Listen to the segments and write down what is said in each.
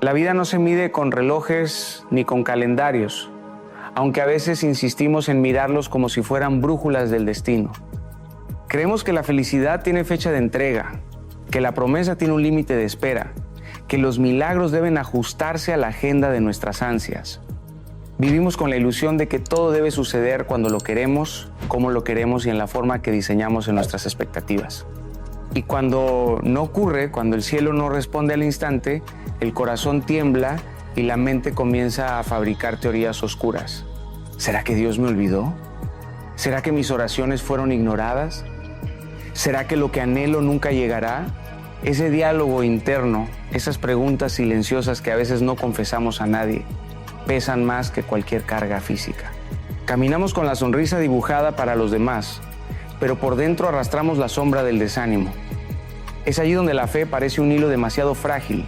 La vida no se mide con relojes ni con calendarios, aunque a veces insistimos en mirarlos como si fueran brújulas del destino. Creemos que la felicidad tiene fecha de entrega, que la promesa tiene un límite de espera, que los milagros deben ajustarse a la agenda de nuestras ansias. Vivimos con la ilusión de que todo debe suceder cuando lo queremos, cómo lo queremos y en la forma que diseñamos en nuestras expectativas. Y cuando no ocurre, cuando el cielo no responde al instante, el corazón tiembla y la mente comienza a fabricar teorías oscuras. ¿Será que Dios me olvidó? ¿Será que mis oraciones fueron ignoradas? ¿Será que lo que anhelo nunca llegará? Ese diálogo interno, esas preguntas silenciosas que a veces no confesamos a nadie, pesan más que cualquier carga física. Caminamos con la sonrisa dibujada para los demás, pero por dentro arrastramos la sombra del desánimo. Es allí donde la fe parece un hilo demasiado frágil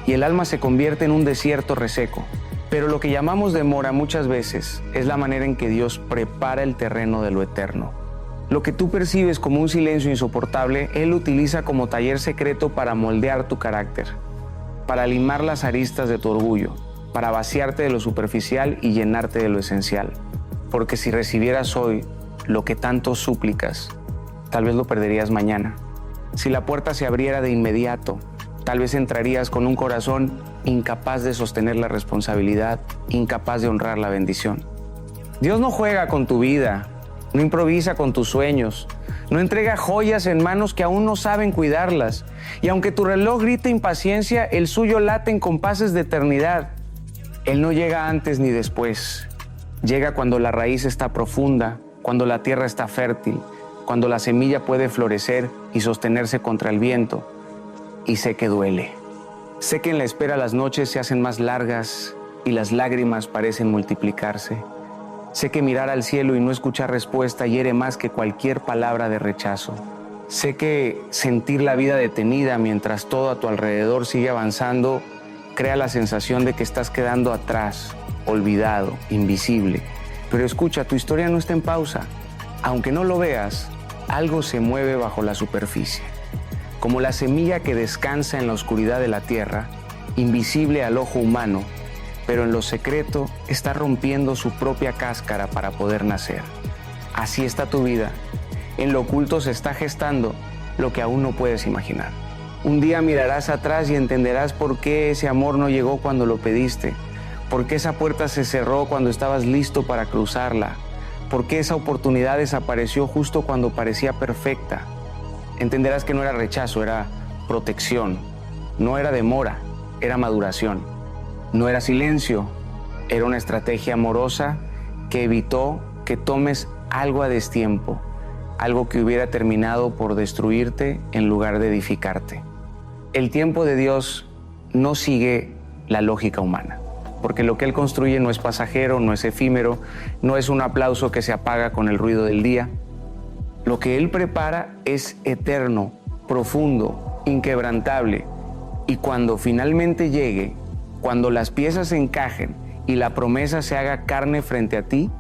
y el alma se convierte en un desierto reseco. Pero lo que llamamos demora muchas veces es la manera en que Dios prepara el terreno de lo eterno. Lo que tú percibes como un silencio insoportable, Él utiliza como taller secreto para moldear tu carácter, para limar las aristas de tu orgullo, para vaciarte de lo superficial y llenarte de lo esencial. Porque si recibieras hoy lo que tanto súplicas, tal vez lo perderías mañana. Si la puerta se abriera de inmediato, tal vez entrarías con un corazón incapaz de sostener la responsabilidad, incapaz de honrar la bendición. Dios no juega con tu vida, no improvisa con tus sueños, no entrega joyas en manos que aún no saben cuidarlas. Y aunque tu reloj grita impaciencia, el suyo late en compases de eternidad. Él no llega antes ni después. Llega cuando la raíz está profunda, cuando la tierra está fértil, cuando la semilla puede florecer y sostenerse contra el viento. Y sé que duele. Sé que en la espera las noches se hacen más largas y las lágrimas parecen multiplicarse. Sé que mirar al cielo y no escuchar respuesta hiere más que cualquier palabra de rechazo. Sé que sentir la vida detenida mientras todo a tu alrededor sigue avanzando crea la sensación de que estás quedando atrás, olvidado, invisible. Pero escucha, tu historia no está en pausa. Aunque no lo veas, algo se mueve bajo la superficie. Como la semilla que descansa en la oscuridad de la tierra, invisible al ojo humano, pero en lo secreto está rompiendo su propia cáscara para poder nacer. Así está tu vida. En lo oculto se está gestando lo que aún no puedes imaginar. Un día mirarás atrás y entenderás por qué ese amor no llegó cuando lo pediste, por qué esa puerta se cerró cuando estabas listo para cruzarla, por qué esa oportunidad desapareció justo cuando parecía perfecta. Entenderás que no era rechazo, era protección. No era demora, era maduración. No era silencio, era una estrategia amorosa que evitó que tomes algo a destiempo, algo que hubiera terminado por destruirte en lugar de edificarte. El tiempo de Dios no sigue la lógica humana, porque lo que Él construye no es pasajero, no es efímero, no es un aplauso que se apaga con el ruido del día. Lo que Él prepara es eterno, profundo, inquebrantable, y cuando finalmente llegue, cuando las piezas se encajen y la promesa se haga carne frente a ti,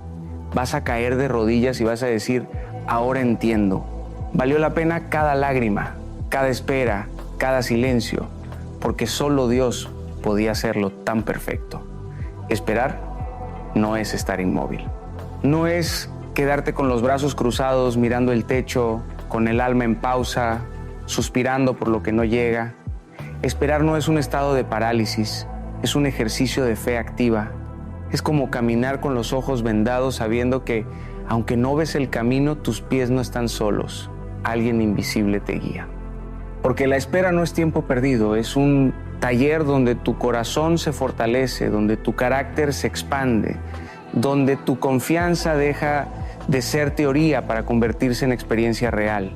vas a caer de rodillas y vas a decir, ahora entiendo. Valió la pena cada lágrima, cada espera, cada silencio, porque solo Dios podía hacerlo tan perfecto. Esperar no es estar inmóvil. No es quedarte con los brazos cruzados mirando el techo, con el alma en pausa, suspirando por lo que no llega. Esperar no es un estado de parálisis, es un ejercicio de fe activa. Es como caminar con los ojos vendados sabiendo que, aunque no ves el camino, tus pies no están solos. Alguien invisible te guía. Porque la espera no es tiempo perdido, es un taller donde tu corazón se fortalece, donde tu carácter se expande, donde tu confianza deja de ser teoría para convertirse en experiencia real.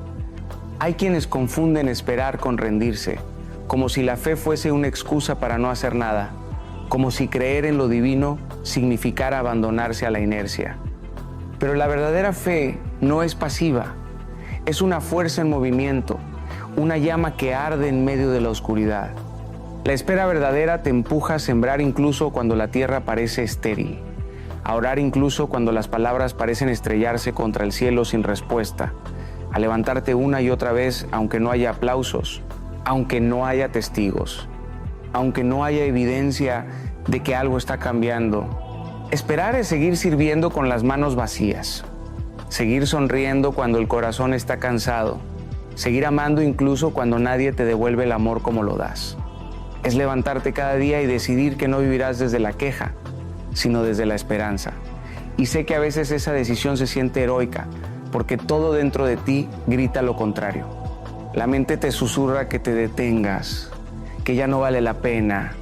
Hay quienes confunden esperar con rendirse, como si la fe fuese una excusa para no hacer nada, como si creer en lo divino significara abandonarse a la inercia. Pero la verdadera fe no es pasiva, es una fuerza en movimiento, una llama que arde en medio de la oscuridad. La espera verdadera te empuja a sembrar incluso cuando la tierra parece estéril, a orar incluso cuando las palabras parecen estrellarse contra el cielo sin respuesta, a levantarte una y otra vez aunque no haya aplausos, aunque no haya testigos, aunque no haya evidencia de que algo está cambiando. Esperar es seguir sirviendo con las manos vacías, seguir sonriendo cuando el corazón está cansado, seguir amando incluso cuando nadie te devuelve el amor como lo das. Es levantarte cada día y decidir que no vivirás desde la queja, sino desde la esperanza. Y sé que a veces esa decisión se siente heroica, porque todo dentro de ti grita lo contrario. La mente te susurra que te detengas, que ya no vale la pena,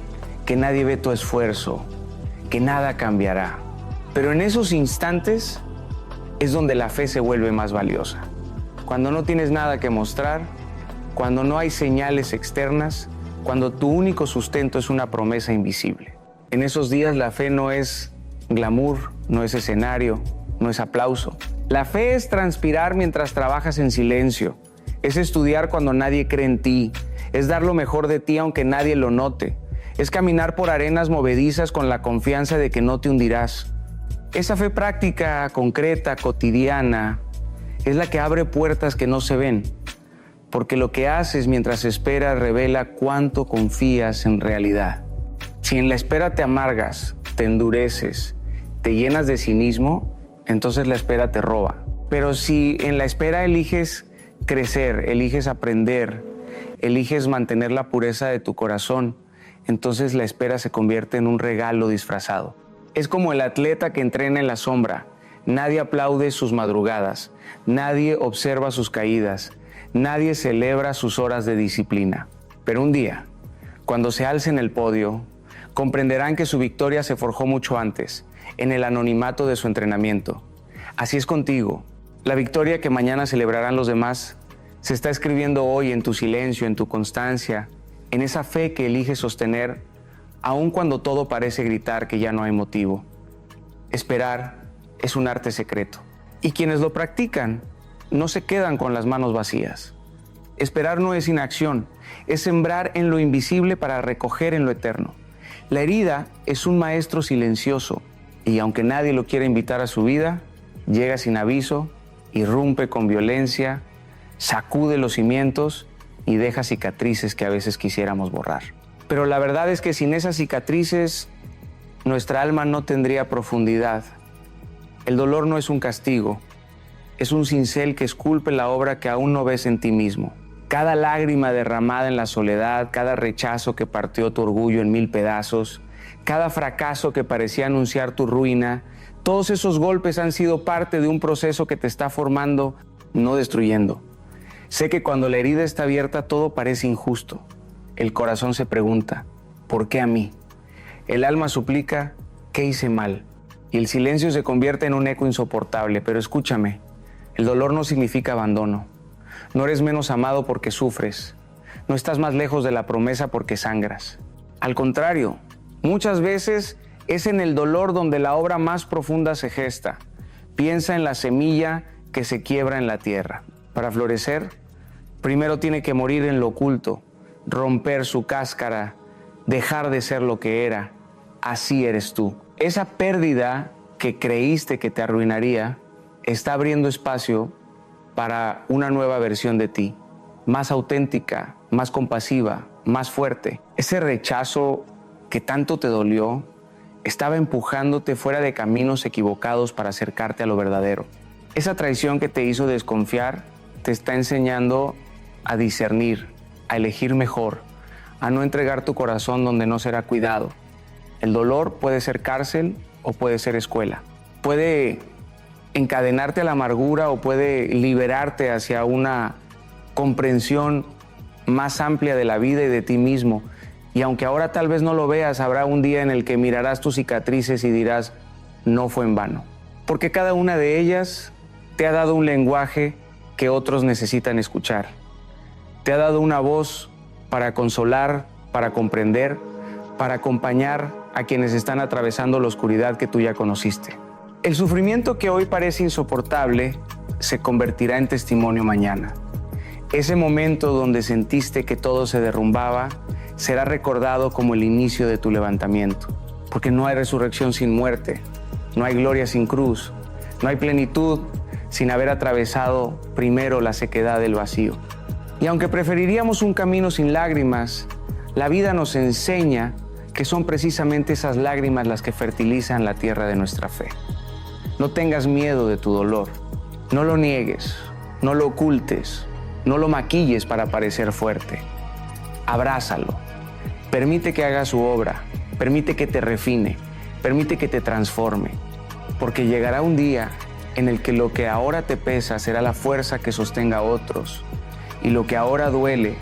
que nadie ve tu esfuerzo, que nada cambiará. Pero en esos instantes es donde la fe se vuelve más valiosa. Cuando no tienes nada que mostrar, cuando no hay señales externas, cuando tu único sustento es una promesa invisible. En esos días la fe no es glamour, no es escenario, no es aplauso. La fe es transpirar mientras trabajas en silencio, es estudiar cuando nadie cree en ti, es dar lo mejor de ti aunque nadie lo note, es caminar por arenas movedizas con la confianza de que no te hundirás. Esa fe práctica, concreta, cotidiana, es la que abre puertas que no se ven, porque lo que haces mientras esperas revela cuánto confías en realidad. Si en la espera te amargas, te endureces, te llenas de cinismo, entonces la espera te roba. Pero si en la espera eliges crecer, eliges aprender, eliges mantener la pureza de tu corazón, entonces la espera se convierte en un regalo disfrazado. Es como el atleta que entrena en la sombra. Nadie aplaude sus madrugadas, nadie observa sus caídas, nadie celebra sus horas de disciplina. Pero un día, cuando se alce en el podio, comprenderán que su victoria se forjó mucho antes, en el anonimato de su entrenamiento. Así es contigo. La victoria que mañana celebrarán los demás se está escribiendo hoy en tu silencio, en tu constancia, en esa fe que eliges sostener, aun cuando todo parece gritar que ya no hay motivo. Esperar es un arte secreto. Y quienes lo practican no se quedan con las manos vacías. Esperar no es inacción, es sembrar en lo invisible para recoger en lo eterno. La herida es un maestro silencioso y aunque nadie lo quiera invitar a su vida, llega sin aviso, irrumpe con violencia, sacude los cimientos y deja cicatrices que a veces quisiéramos borrar. Pero la verdad es que sin esas cicatrices, nuestra alma no tendría profundidad. El dolor no es un castigo, es un cincel que esculpe la obra que aún no ves en ti mismo. Cada lágrima derramada en la soledad, cada rechazo que partió tu orgullo en 1000 pedazos, cada fracaso que parecía anunciar tu ruina, todos esos golpes han sido parte de un proceso que te está formando, no destruyendo. Sé que cuando la herida está abierta todo parece injusto. El corazón se pregunta, ¿por qué a mí? El alma suplica, ¿qué hice mal? Y el silencio se convierte en un eco insoportable, pero escúchame, el dolor no significa abandono. No eres menos amado porque sufres. No estás más lejos de la promesa porque sangras. Al contrario, muchas veces es en el dolor donde la obra más profunda se gesta. Piensa en la semilla que se quiebra en la tierra. Para florecer, primero tiene que morir en lo oculto, romper su cáscara, dejar de ser lo que era. Así eres tú. Esa pérdida que creíste que te arruinaría está abriendo espacio para una nueva versión de ti, más auténtica, más compasiva, más fuerte. Ese rechazo que tanto te dolió estaba empujándote fuera de caminos equivocados para acercarte a lo verdadero. Esa traición que te hizo desconfiar te está enseñando a discernir, a elegir mejor, a no entregar tu corazón donde no será cuidado. El dolor puede ser cárcel o puede ser escuela. Puede encadenarte a la amargura o puede liberarte hacia una comprensión más amplia de la vida y de ti mismo. Y aunque ahora tal vez no lo veas, habrá un día en el que mirarás tus cicatrices y dirás, no fue en vano. Porque cada una de ellas te ha dado un lenguaje que otros necesitan escuchar. Te ha dado una voz para consolar, para comprender, para acompañar a quienes están atravesando la oscuridad que tú ya conociste. El sufrimiento que hoy parece insoportable se convertirá en testimonio mañana. Ese momento donde sentiste que todo se derrumbaba será recordado como el inicio de tu levantamiento. Porque no hay resurrección sin muerte, no hay gloria sin cruz, no hay plenitud sin haber atravesado primero la sequedad del vacío. Y aunque preferiríamos un camino sin lágrimas, La vida nos enseña que son precisamente esas lágrimas las que fertilizan la tierra de nuestra fe. No tengas miedo de tu dolor, no lo niegues, no lo ocultes, no lo maquilles para parecer fuerte. Abrázalo, permite que haga su obra, permite que te refine, permite que te transforme, porque llegará un día en el que lo que ahora te pesa será la fuerza que sostenga a otros, y lo que ahora duele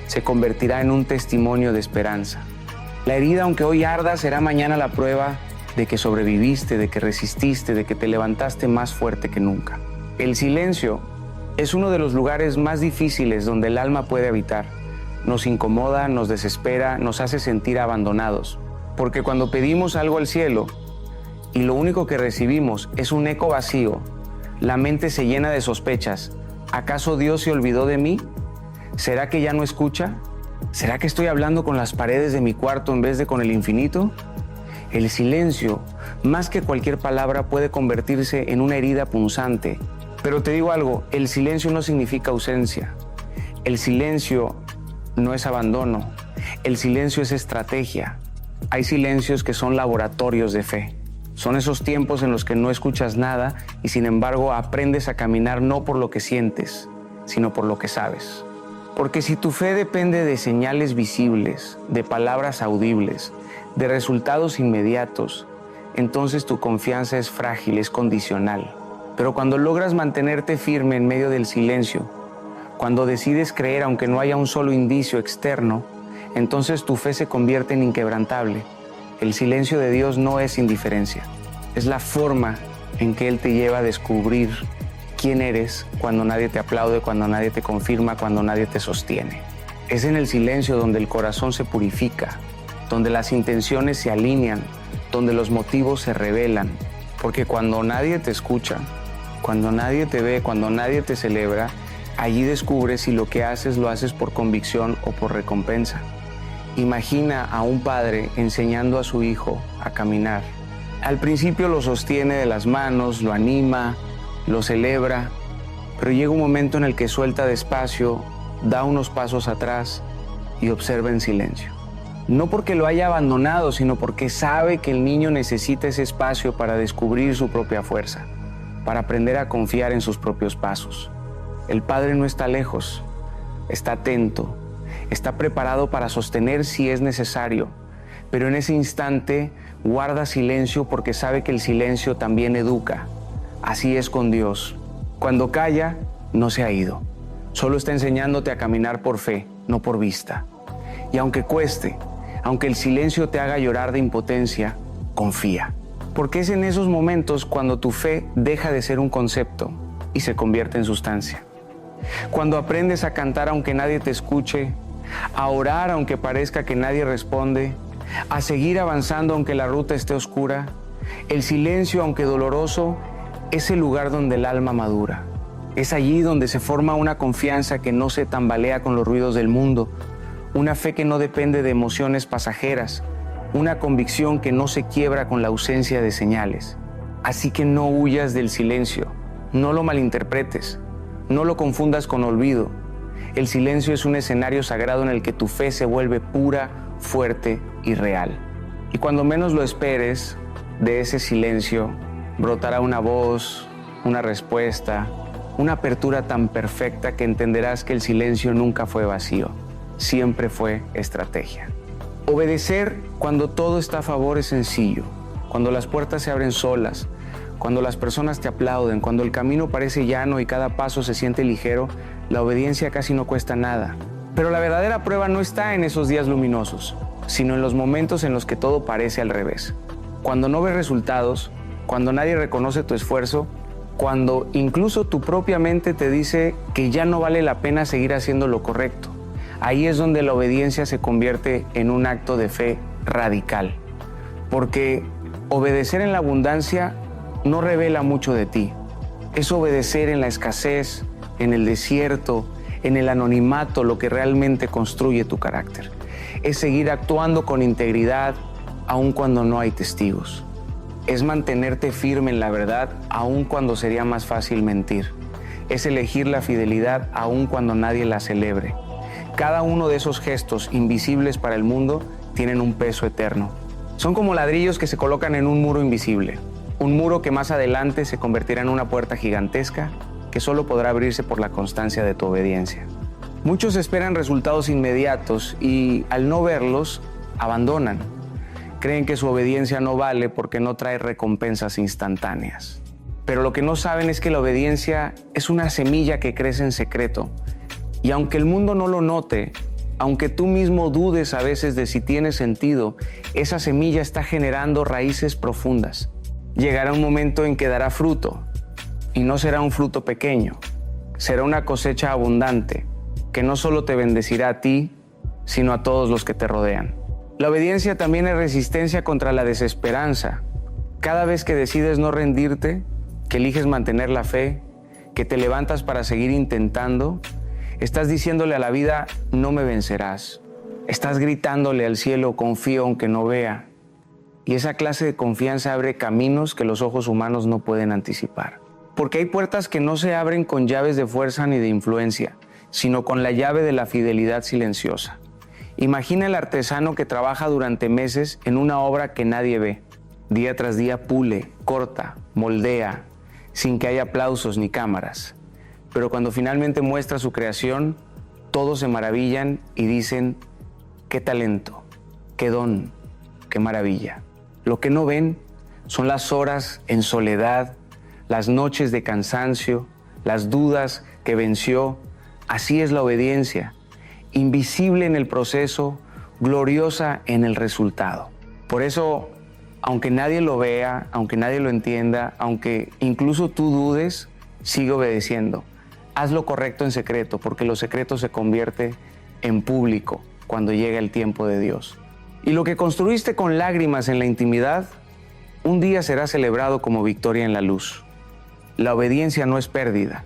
se convertirá en un testimonio de esperanza. La herida, aunque hoy arda, será mañana la prueba de que sobreviviste, de que resististe, de que te levantaste más fuerte que nunca. El silencio es uno de los lugares más difíciles donde el alma puede habitar. Nos incomoda, nos desespera, nos hace sentir abandonados. Porque cuando pedimos algo al cielo y lo único que recibimos es un eco vacío, la mente se llena de sospechas. ¿Acaso Dios se olvidó de mí? ¿Será que ya no escucha? ¿Será que estoy hablando con las paredes de mi cuarto en vez de con el infinito? El silencio, más que cualquier palabra, puede convertirse en una herida punzante. Pero te digo algo, el silencio no significa ausencia. El silencio no es abandono. El silencio es estrategia. Hay silencios que son laboratorios de fe. Son esos tiempos en los que no escuchas nada y sin embargo aprendes a caminar no por lo que sientes, sino por lo que sabes. Porque si tu fe depende de señales visibles, de palabras audibles, de resultados inmediatos, entonces tu confianza es frágil, es condicional. Pero cuando logras mantenerte firme en medio del silencio, cuando decides creer aunque no haya un solo indicio externo, entonces tu fe se convierte en inquebrantable. El silencio de Dios no es indiferencia, es la forma en que Él te lleva a descubrir quién eres cuando nadie te aplaude, cuando nadie te confirma, cuando nadie te sostiene. Es en el silencio donde el corazón se purifica, donde las intenciones se alinean, donde los motivos se revelan. Porque cuando nadie te escucha, cuando nadie te ve, cuando nadie te celebra, allí descubres si lo que haces lo haces por convicción o por recompensa. Imagina a un padre enseñando a su hijo a caminar. Al principio lo sostiene de las manos, lo anima, lo celebra, pero llega un momento en el que suelta despacio, da unos pasos atrás y observa en silencio. No porque lo haya abandonado, sino porque sabe que el niño necesita ese espacio para descubrir su propia fuerza, para aprender a confiar en sus propios pasos. El padre no está lejos, está atento, está preparado para sostener si es necesario, pero en ese instante guarda silencio porque sabe que el silencio también educa. Así es con Dios. Cuando calla, no se ha ido. Solo está enseñándote a caminar por fe, no por vista. Y aunque cueste, aunque el silencio te haga llorar de impotencia, confía. Porque es en esos momentos cuando tu fe deja de ser un concepto y se convierte en sustancia. Cuando aprendes a cantar aunque nadie te escuche, a orar aunque parezca que nadie responde, a seguir avanzando aunque la ruta esté oscura, el silencio, aunque doloroso, es el lugar donde el alma madura. Es allí donde se forma una confianza que no se tambalea con los ruidos del mundo, una fe que no depende de emociones pasajeras, una convicción que no se quiebra con la ausencia de señales. Así que no huyas del silencio, no lo malinterpretes, no lo confundas con olvido. El silencio es un escenario sagrado en el que tu fe se vuelve pura, fuerte y real. Y cuando menos lo esperes, de ese silencio brotará una voz, una respuesta, una apertura tan perfecta que entenderás que el silencio nunca fue vacío, siempre fue estrategia. Obedecer cuando todo está a favor es sencillo, cuando las puertas se abren solas, cuando las personas te aplauden, cuando el camino parece llano y cada paso se siente ligero, la obediencia casi no cuesta nada. Pero la verdadera prueba no está en esos días luminosos, sino en los momentos en los que todo parece al revés. Cuando no ves resultados, cuando nadie reconoce tu esfuerzo, cuando incluso tu propia mente te dice que ya no vale la pena seguir haciendo lo correcto. Ahí es donde la obediencia se convierte en un acto de fe radical. Porque obedecer en la abundancia no revela mucho de ti. Es obedecer en la escasez, en el desierto, en el anonimato lo que realmente construye tu carácter. Es seguir actuando con integridad aun cuando no hay testigos. Es mantenerte firme en la verdad aun cuando sería más fácil mentir. Es elegir la fidelidad aun cuando nadie la celebre. Cada uno de esos gestos invisibles para el mundo tienen un peso eterno. Son como ladrillos que se colocan en un muro invisible. Un muro que más adelante se convertirá en una puerta gigantesca que solo podrá abrirse por la constancia de tu obediencia. Muchos esperan resultados inmediatos y, al no verlos, abandonan. Creen que su obediencia no vale porque no trae recompensas instantáneas. Pero lo que no saben es que la obediencia es una semilla que crece en secreto. Y aunque el mundo no lo note, aunque tú mismo dudes a veces de si tiene sentido, esa semilla está generando raíces profundas. Llegará un momento en que dará fruto, y no será un fruto pequeño, será una cosecha abundante, que no solo te bendecirá a ti, sino a todos los que te rodean. La obediencia también es resistencia contra la desesperanza. Cada vez que decides no rendirte, que eliges mantener la fe, que te levantas para seguir intentando, estás diciéndole a la vida, no me vencerás. Estás gritándole al cielo, confío aunque no vea. Y esa clase de confianza abre caminos que los ojos humanos no pueden anticipar. Porque hay puertas que no se abren con llaves de fuerza ni de influencia, sino con la llave de la fidelidad silenciosa. Imagina el artesano que trabaja durante meses en una obra que nadie ve. Día tras día pule, corta, moldea, sin que haya aplausos ni cámaras. Pero cuando finalmente muestra su creación, todos se maravillan y dicen, qué talento, qué don, qué maravilla. Lo que no ven son las horas en soledad, las noches de cansancio, las dudas que venció. Así es la obediencia, invisible en el proceso, gloriosa en el resultado. Por eso, aunque nadie lo vea, aunque nadie lo entienda, aunque incluso tú dudes, sigue obedeciendo. Haz lo correcto en secreto, porque lo secreto se convierte en público cuando llega el tiempo de Dios. Y lo que construiste con lágrimas en la intimidad, un día será celebrado como victoria en la luz. La obediencia no es pérdida.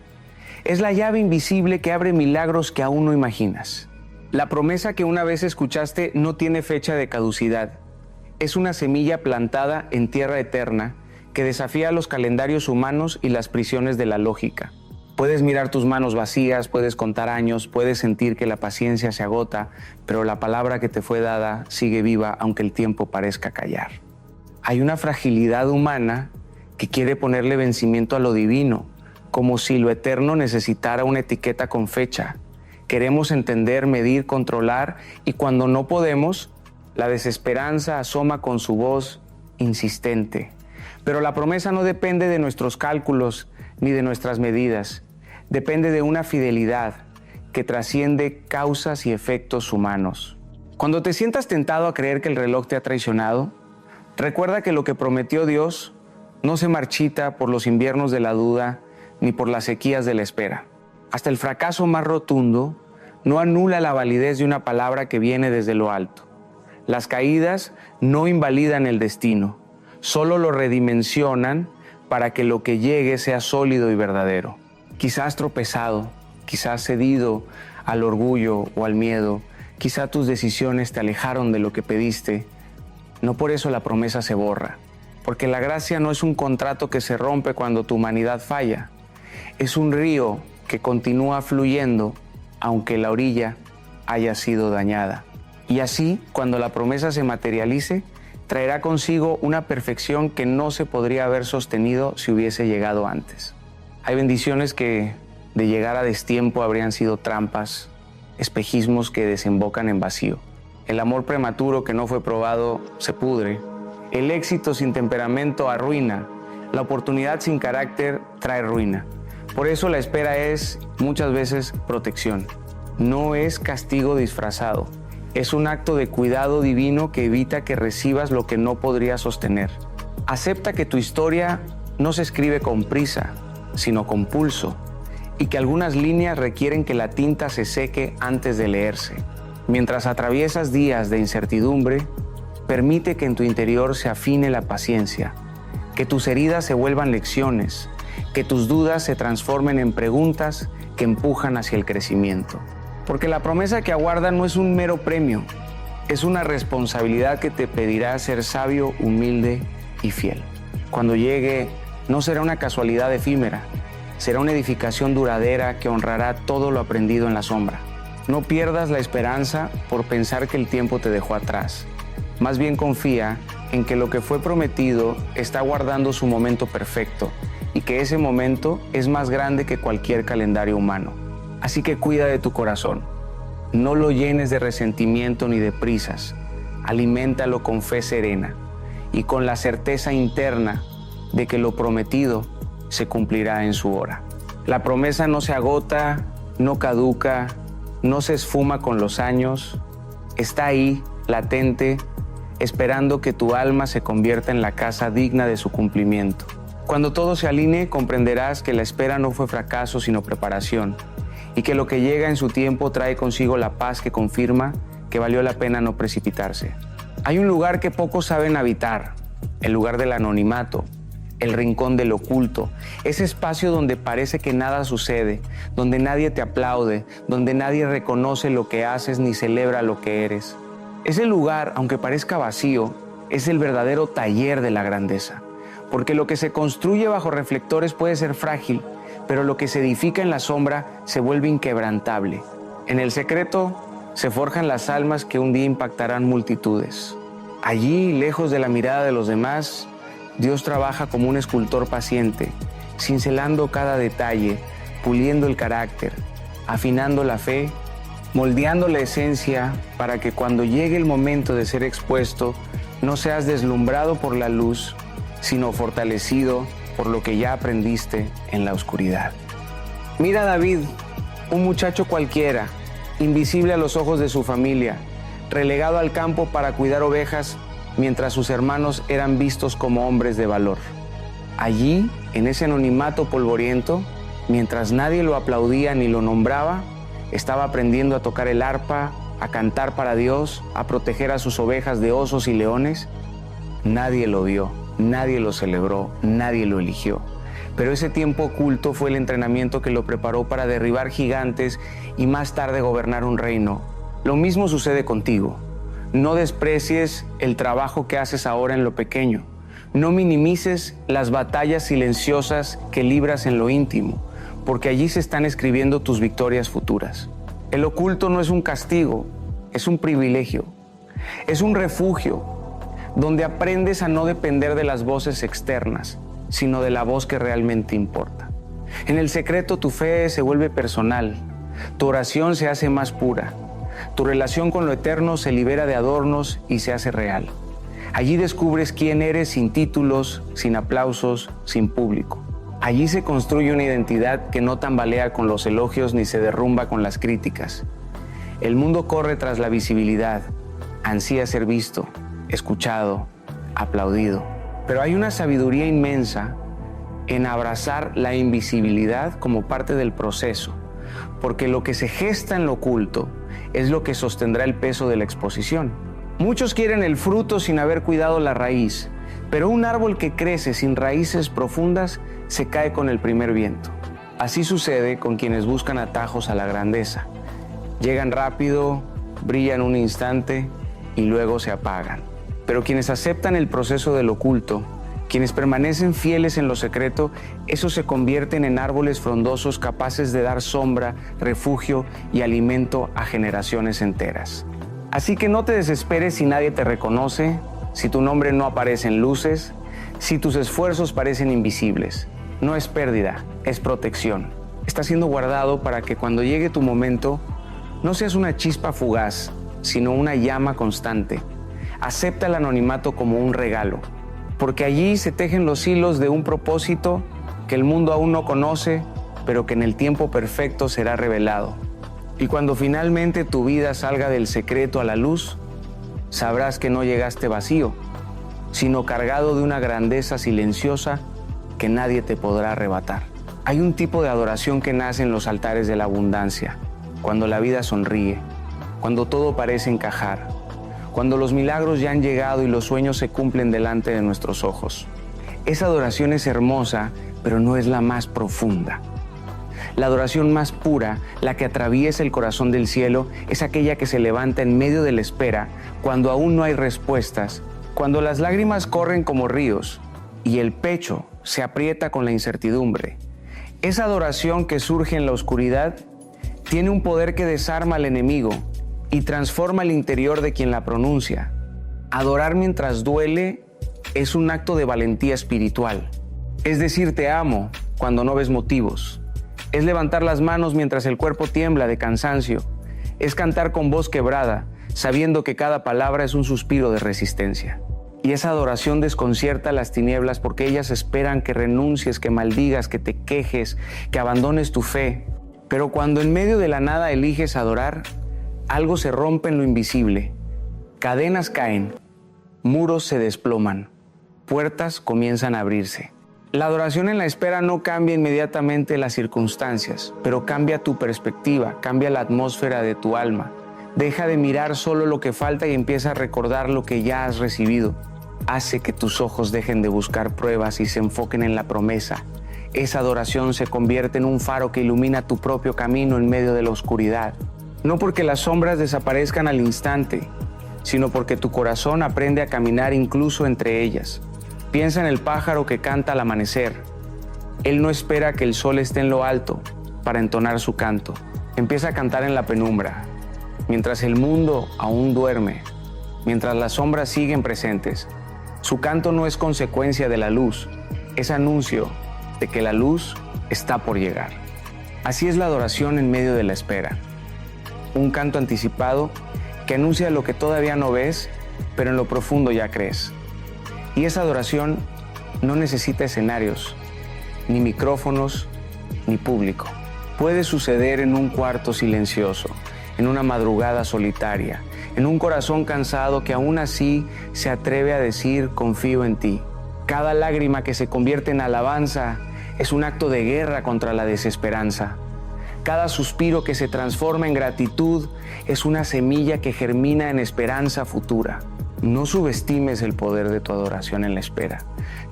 Es la llave invisible que abre milagros que aún no imaginas. La promesa que una vez escuchaste no tiene fecha de caducidad. Es una semilla plantada en tierra eterna que desafía los calendarios humanos y las prisiones de la lógica. Puedes mirar tus manos vacías, puedes contar años, puedes sentir que la paciencia se agota, pero la palabra que te fue dada sigue viva aunque el tiempo parezca callar. Hay una fragilidad humana que quiere ponerle vencimiento a lo divino, como si lo eterno necesitara una etiqueta con fecha. Queremos entender, medir, controlar, y cuando no podemos, la desesperanza asoma con su voz insistente. Pero la promesa no depende de nuestros cálculos ni de nuestras medidas. Depende de una fidelidad que trasciende causas y efectos humanos. Cuando te sientas tentado a creer que el reloj te ha traicionado, recuerda que lo que prometió Dios no se marchita por los inviernos de la duda ni por las sequías de la espera. Hasta el fracaso más rotundo no anula la validez de una palabra que viene desde lo alto. Las caídas no invalidan el destino, solo lo redimensionan para que lo que llegue sea sólido y verdadero. Quizás tropezado, quizás cedido al orgullo o al miedo, quizás tus decisiones te alejaron de lo que pediste. No por eso la promesa se borra, porque la gracia no es un contrato que se rompe cuando tu humanidad falla. Es un río que continúa fluyendo aunque la orilla haya sido dañada. Y así, cuando la promesa se materialice, traerá consigo una perfección que no se podría haber sostenido si hubiese llegado antes. Hay bendiciones que, de llegar a destiempo, habrían sido trampas, espejismos que desembocan en vacío. El amor prematuro que no fue probado se pudre. El éxito sin temperamento arruina. La oportunidad sin carácter trae ruina. Por eso la espera es, muchas veces, protección. No es castigo disfrazado. Es un acto de cuidado divino que evita que recibas lo que no podrías sostener. Acepta que tu historia no se escribe con prisa, sino con pulso, y que algunas líneas requieren que la tinta se seque antes de leerse. Mientras atraviesas días de incertidumbre, permite que en tu interior se afine la paciencia, que tus heridas se vuelvan lecciones, que tus dudas se transformen en preguntas que empujan hacia el crecimiento. Porque la promesa que aguarda no es un mero premio, es una responsabilidad que te pedirá ser sabio, humilde y fiel. Cuando llegue, no será una casualidad efímera, será una edificación duradera que honrará todo lo aprendido en la sombra. No pierdas la esperanza por pensar que el tiempo te dejó atrás. Más bien confía en que lo que fue prometido está guardando su momento perfecto y que ese momento es más grande que cualquier calendario humano. Así que cuida de tu corazón. No lo llenes de resentimiento ni de prisas. Aliméntalo con fe serena y con la certeza interna de que lo prometido se cumplirá en su hora. La promesa no se agota, no caduca, no se esfuma con los años. Está ahí, latente, esperando que tu alma se convierta en la casa digna de su cumplimiento. Cuando todo se alinee, comprenderás que la espera no fue fracaso, sino preparación, y que lo que llega en su tiempo trae consigo la paz que confirma que valió la pena no precipitarse. Hay un lugar que pocos saben habitar, el lugar del anonimato, el rincón del oculto, ese espacio donde parece que nada sucede, donde nadie te aplaude, donde nadie reconoce lo que haces ni celebra lo que eres. Ese lugar, aunque parezca vacío, es el verdadero taller de la grandeza, porque lo que se construye bajo reflectores puede ser frágil, pero lo que se edifica en la sombra se vuelve inquebrantable. En el secreto se forjan las almas que un día impactarán multitudes. Allí, lejos de la mirada de los demás, Dios trabaja como un escultor paciente, cincelando cada detalle, puliendo el carácter, afinando la fe, moldeando la esencia para que cuando llegue el momento de ser expuesto, no seas deslumbrado por la luz, sino fortalecido por lo que ya aprendiste en la oscuridad. Mira a David, un muchacho cualquiera, invisible a los ojos de su familia, relegado al campo para cuidar ovejas mientras sus hermanos eran vistos como hombres de valor. Allí, en ese anonimato polvoriento, mientras nadie lo aplaudía ni lo nombraba, estaba aprendiendo a tocar el arpa, a cantar para Dios, a proteger a sus ovejas de osos y leones. Nadie lo vio, nadie lo celebró, nadie lo eligió. Pero ese tiempo oculto fue el entrenamiento que lo preparó para derribar gigantes y más tarde gobernar un reino. Lo mismo sucede contigo. No desprecies el trabajo que haces ahora en lo pequeño. No minimices las batallas silenciosas que libras en lo íntimo, porque allí se están escribiendo tus victorias futuras. El oculto no es un castigo, es un privilegio. Es un refugio donde aprendes a no depender de las voces externas, sino de la voz que realmente importa. En el secreto tu fe se vuelve personal, tu oración se hace más pura, tu relación con lo eterno se libera de adornos y se hace real. Allí descubres quién eres sin títulos, sin aplausos, sin público. Allí se construye una identidad que no tambalea con los elogios ni se derrumba con las críticas. El mundo corre tras la visibilidad, ansía ser visto, escuchado, aplaudido. Pero hay una sabiduría inmensa en abrazar la invisibilidad como parte del proceso, porque lo que se gesta en lo oculto es lo que sostendrá el peso de la exposición. Muchos quieren el fruto sin haber cuidado la raíz, pero un árbol que crece sin raíces profundas se cae con el primer viento. Así sucede con quienes buscan atajos a la grandeza. Llegan rápido, brillan un instante y luego se apagan. Pero quienes aceptan el proceso del oculto, quienes permanecen fieles en lo secreto, esos se convierten en árboles frondosos capaces de dar sombra, refugio y alimento a generaciones enteras. Así que no te desesperes si nadie te reconoce, si tu nombre no aparece en luces, si tus esfuerzos parecen invisibles. No es pérdida, es protección. Está siendo guardado para que cuando llegue tu momento, no seas una chispa fugaz, sino una llama constante. Acepta el anonimato como un regalo, porque allí se tejen los hilos de un propósito que el mundo aún no conoce, pero que en el tiempo perfecto será revelado. Y cuando finalmente tu vida salga del secreto a la luz, sabrás que no llegaste vacío, sino cargado de una grandeza silenciosa que nadie te podrá arrebatar. Hay un tipo de adoración que nace en los altares de la abundancia, cuando la vida sonríe, cuando todo parece encajar, cuando los milagros ya han llegado y los sueños se cumplen delante de nuestros ojos. Esa adoración es hermosa, pero no es la más profunda. La adoración más pura, la que atraviesa el corazón del cielo, es aquella que se levanta en medio de la espera, cuando aún no hay respuestas, cuando las lágrimas corren como ríos y el pecho se aprieta con la incertidumbre. Esa adoración que surge en la oscuridad Tiene un poder que desarma al enemigo y transforma el interior de quien la pronuncia. Adorar mientras duele es un acto de valentía espiritual. Es decir, te amo cuando no ves motivos. Es levantar las manos mientras el cuerpo tiembla de cansancio. Es cantar con voz quebrada, sabiendo que cada palabra es un suspiro de resistencia. Y esa adoración desconcierta a las tinieblas porque ellas esperan que renuncies, que maldigas, que te quejes, que abandones tu fe. Pero cuando en medio de la nada eliges adorar, algo se rompe en lo invisible. Cadenas caen, muros se desploman, puertas comienzan a abrirse. La adoración en la espera no cambia inmediatamente las circunstancias, pero cambia tu perspectiva, cambia la atmósfera de tu alma. Deja de mirar solo lo que falta y empieza a recordar lo que ya has recibido. Hace que tus ojos dejen de buscar pruebas y se enfoquen en la promesa. Esa adoración se convierte en un faro que ilumina tu propio camino en medio de la oscuridad. No porque las sombras desaparezcan al instante, sino porque tu corazón aprende a caminar incluso entre ellas. Piensa en el pájaro que canta al amanecer. Él no espera que el sol esté en lo alto para entonar su canto. Empieza a cantar en la penumbra, mientras el mundo aún duerme, mientras las sombras siguen presentes. Su canto no es consecuencia de la luz, es anuncio de que la luz está por llegar. Así es la adoración en medio de la espera. Un canto anticipado que anuncia lo que todavía no ves, pero en lo profundo ya crees. Y esa adoración no necesita escenarios, ni micrófonos, ni público. Puede suceder en un cuarto silencioso, en una madrugada solitaria, en un corazón cansado que aún así se atreve a decir confío en ti. Cada lágrima que se convierte en alabanza es un acto de guerra contra la desesperanza. Cada suspiro que se transforma en gratitud es una semilla que germina en esperanza futura. No subestimes el poder de tu adoración en la espera.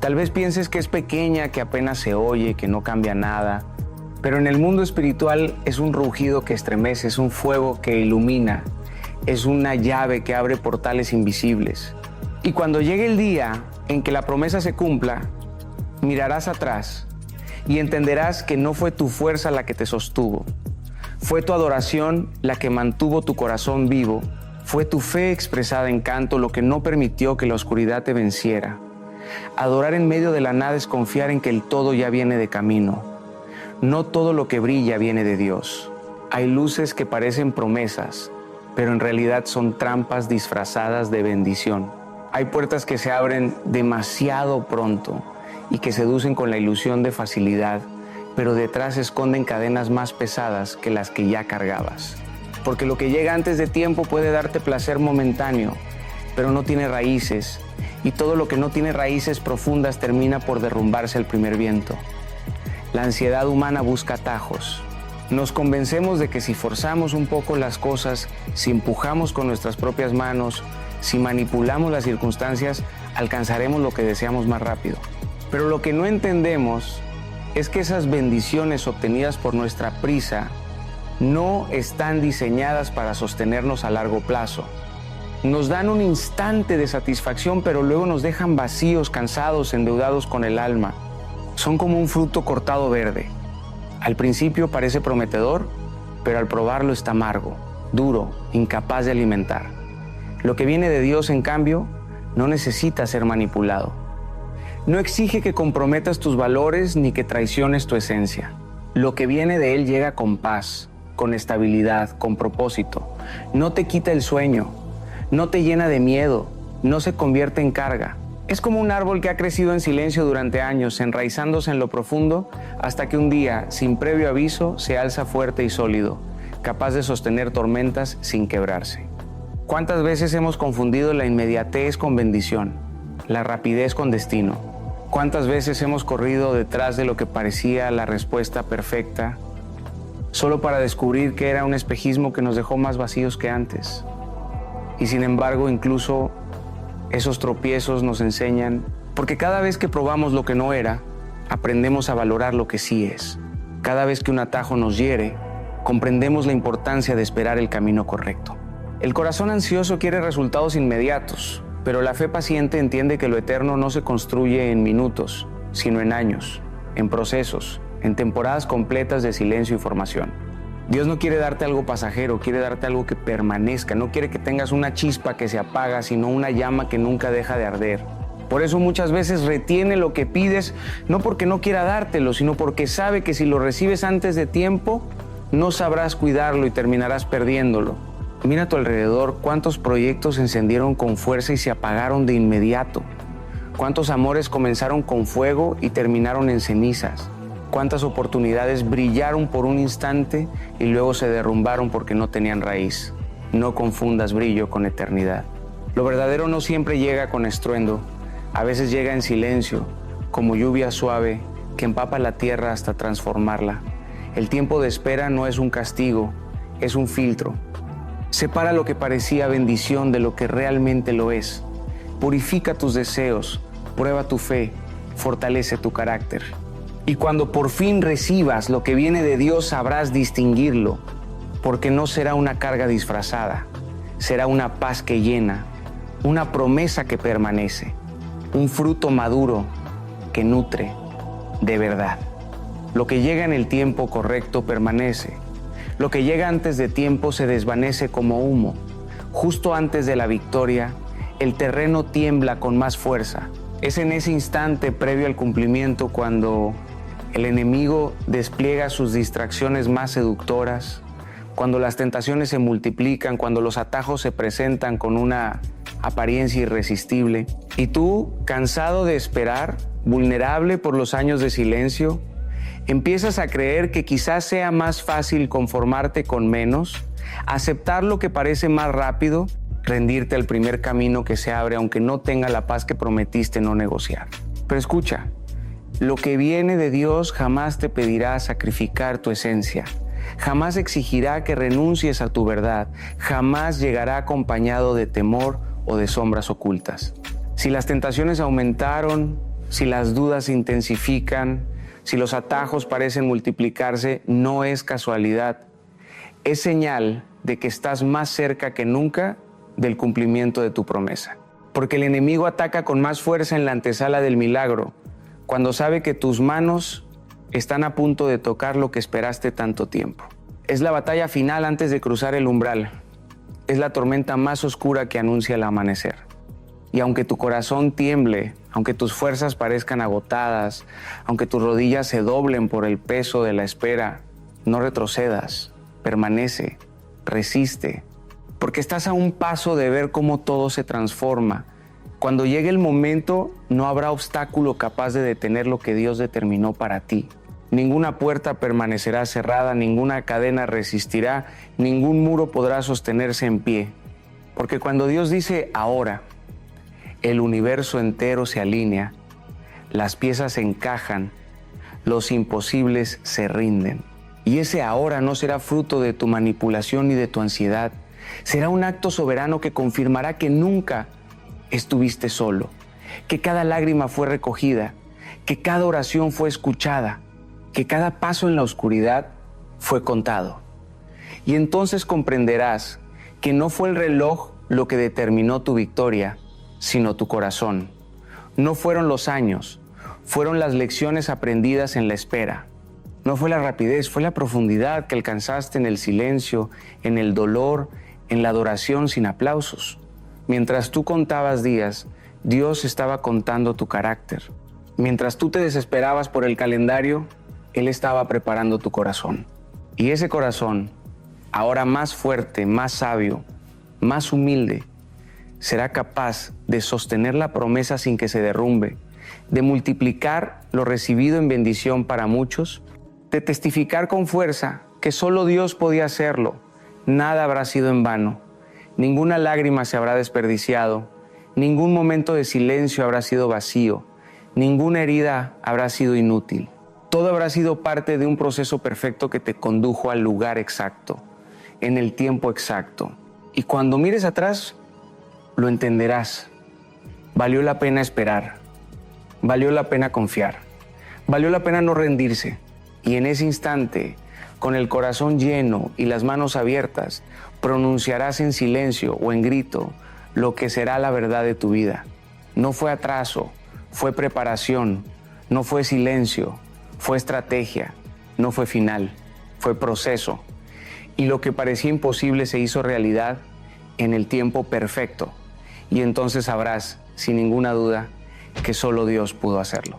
Tal vez pienses que es pequeña, que apenas se oye, que no cambia nada. Pero en el mundo espiritual es un rugido que estremece, es un fuego que ilumina, es una llave que abre portales invisibles. Y cuando llegue el día en que la promesa se cumpla, mirarás atrás y entenderás que no fue tu fuerza la que te sostuvo. Fue tu adoración la que mantuvo tu corazón vivo. Fue tu fe expresada en canto lo que no permitió que la oscuridad te venciera. Adorar en medio de la nada es confiar en que el todo ya viene de camino. No todo lo que brilla viene de Dios. Hay luces que parecen promesas, pero en realidad son trampas disfrazadas de bendición. Hay puertas que se abren demasiado pronto y que seducen con la ilusión de facilidad, pero detrás se esconden cadenas más pesadas que las que ya cargabas. Porque lo que llega antes de tiempo puede darte placer momentáneo, pero no tiene raíces, y todo lo que no tiene raíces profundas termina por derrumbarse al primer viento. La ansiedad humana busca atajos. Nos convencemos de que si forzamos un poco las cosas, si empujamos con nuestras propias manos, si manipulamos las circunstancias, alcanzaremos lo que deseamos más rápido. Pero lo que no entendemos es que esas bendiciones obtenidas por nuestra prisa no están diseñadas para sostenernos a largo plazo. Nos dan un instante de satisfacción, pero luego nos dejan vacíos, cansados, endeudados con el alma. Son como un fruto cortado verde. Al principio parece prometedor, pero al probarlo está amargo, duro, incapaz de alimentar. Lo que viene de Dios, en cambio, no necesita ser manipulado. No exige que comprometas tus valores ni que traiciones tu esencia. Lo que viene de Él llega con paz, con estabilidad, con propósito. No te quita el sueño, no te llena de miedo, no se convierte en carga. Es como un árbol que ha crecido en silencio durante años, enraizándose en lo profundo, hasta que un día, sin previo aviso, se alza fuerte y sólido, capaz de sostener tormentas sin quebrarse. ¿Cuántas veces hemos confundido la inmediatez con bendición, la rapidez con destino? ¿Cuántas veces hemos corrido detrás de lo que parecía la respuesta perfecta, solo para descubrir que era un espejismo que nos dejó más vacíos que antes? Y sin embargo, incluso esos tropiezos nos enseñan, porque cada vez que probamos lo que no era, aprendemos a valorar lo que sí es. Cada vez que un atajo nos hiere, comprendemos la importancia de esperar el camino correcto. El corazón ansioso quiere resultados inmediatos, pero la fe paciente entiende que lo eterno no se construye en minutos, sino en años, en procesos, en temporadas completas de silencio y formación. Dios no quiere darte algo pasajero, quiere darte algo que permanezca. No quiere que tengas una chispa que se apaga, sino una llama que nunca deja de arder. Por eso muchas veces retiene lo que pides, no porque no quiera dártelo, sino porque sabe que si lo recibes antes de tiempo, no sabrás cuidarlo y terminarás perdiéndolo. Mira a tu alrededor cuántos proyectos se encendieron con fuerza y se apagaron de inmediato. Cuántos amores comenzaron con fuego y terminaron en cenizas. Cuántas oportunidades brillaron por un instante y luego se derrumbaron porque no tenían raíz. No confundas brillo con eternidad. Lo verdadero no siempre llega con estruendo. A veces llega en silencio, como lluvia suave que empapa la tierra hasta transformarla. El tiempo de espera no es un castigo, es un filtro. Separa lo que parecía bendición de lo que realmente lo es. Purifica tus deseos, prueba tu fe, fortalece tu carácter. Y cuando por fin recibas lo que viene de Dios, sabrás distinguirlo, porque no será una carga disfrazada, será una paz que llena, una promesa que permanece, un fruto maduro que nutre de verdad. Lo que llega en el tiempo correcto permanece. Lo que llega antes de tiempo se desvanece como humo. Justo antes de la victoria, el terreno tiembla con más fuerza. Es en ese instante previo al cumplimiento cuando el enemigo despliega sus distracciones más seductoras, cuando las tentaciones se multiplican, cuando los atajos se presentan con una apariencia irresistible. Y tú, cansado de esperar, vulnerable por los años de silencio, empiezas a creer que quizás sea más fácil conformarte con menos, aceptar lo que parece más rápido, rendirte al primer camino que se abre aunque no tenga la paz que prometiste no negociar. Pero escucha, lo que viene de Dios jamás te pedirá sacrificar tu esencia, jamás exigirá que renuncies a tu verdad, jamás llegará acompañado de temor o de sombras ocultas. Si las tentaciones aumentaron, si las dudas se intensifican, si los atajos parecen multiplicarse, no es casualidad. Es señal de que estás más cerca que nunca del cumplimiento de tu promesa. Porque el enemigo ataca con más fuerza en la antesala del milagro, cuando sabe que tus manos están a punto de tocar lo que esperaste tanto tiempo. Es la batalla final antes de cruzar el umbral. Es la tormenta más oscura que anuncia el amanecer. Y aunque tu corazón tiemble, aunque tus fuerzas parezcan agotadas, aunque tus rodillas se doblen por el peso de la espera, no retrocedas, permanece, resiste, porque estás a un paso de ver cómo todo se transforma. Cuando llegue el momento, no habrá obstáculo capaz de detener lo que Dios determinó para ti. Ninguna puerta permanecerá cerrada, ninguna cadena resistirá, ningún muro podrá sostenerse en pie. Porque cuando Dios dice ahora, el universo entero se alinea, las piezas se encajan, los imposibles se rinden. Y ese ahora no será fruto de tu manipulación ni de tu ansiedad. Será un acto soberano que confirmará que nunca estuviste solo, que cada lágrima fue recogida, que cada oración fue escuchada, que cada paso en la oscuridad fue contado. Y entonces comprenderás que no fue el reloj lo que determinó tu victoria, sino tu corazón. No fueron los años, fueron las lecciones aprendidas en la espera. No fue la rapidez, fue la profundidad que alcanzaste en el silencio, en el dolor, en la adoración sin aplausos. Mientras tú contabas días, Dios estaba contando tu carácter. Mientras tú te desesperabas por el calendario, Él estaba preparando tu corazón. Y ese corazón, ahora más fuerte, más sabio, más humilde, será capaz de sostener la promesa sin que se derrumbe, de multiplicar lo recibido en bendición para muchos, de testificar con fuerza que solo Dios podía hacerlo. Nada habrá sido en vano, ninguna lágrima se habrá desperdiciado, ningún momento de silencio habrá sido vacío, ninguna herida habrá sido inútil. Todo habrá sido parte de un proceso perfecto que te condujo al lugar exacto, en el tiempo exacto. Y cuando mires atrás, lo entenderás. Valió la pena esperar, valió la pena confiar, valió la pena no rendirse. Y en ese instante, con el corazón lleno y las manos abiertas, pronunciarás en silencio o en grito lo que será la verdad de tu vida. No fue atraso, fue preparación, no fue silencio, fue estrategia, no fue final, fue proceso. Y lo que parecía imposible se hizo realidad en el tiempo perfecto. Y entonces sabrás, sin ninguna duda, que solo Dios pudo hacerlo.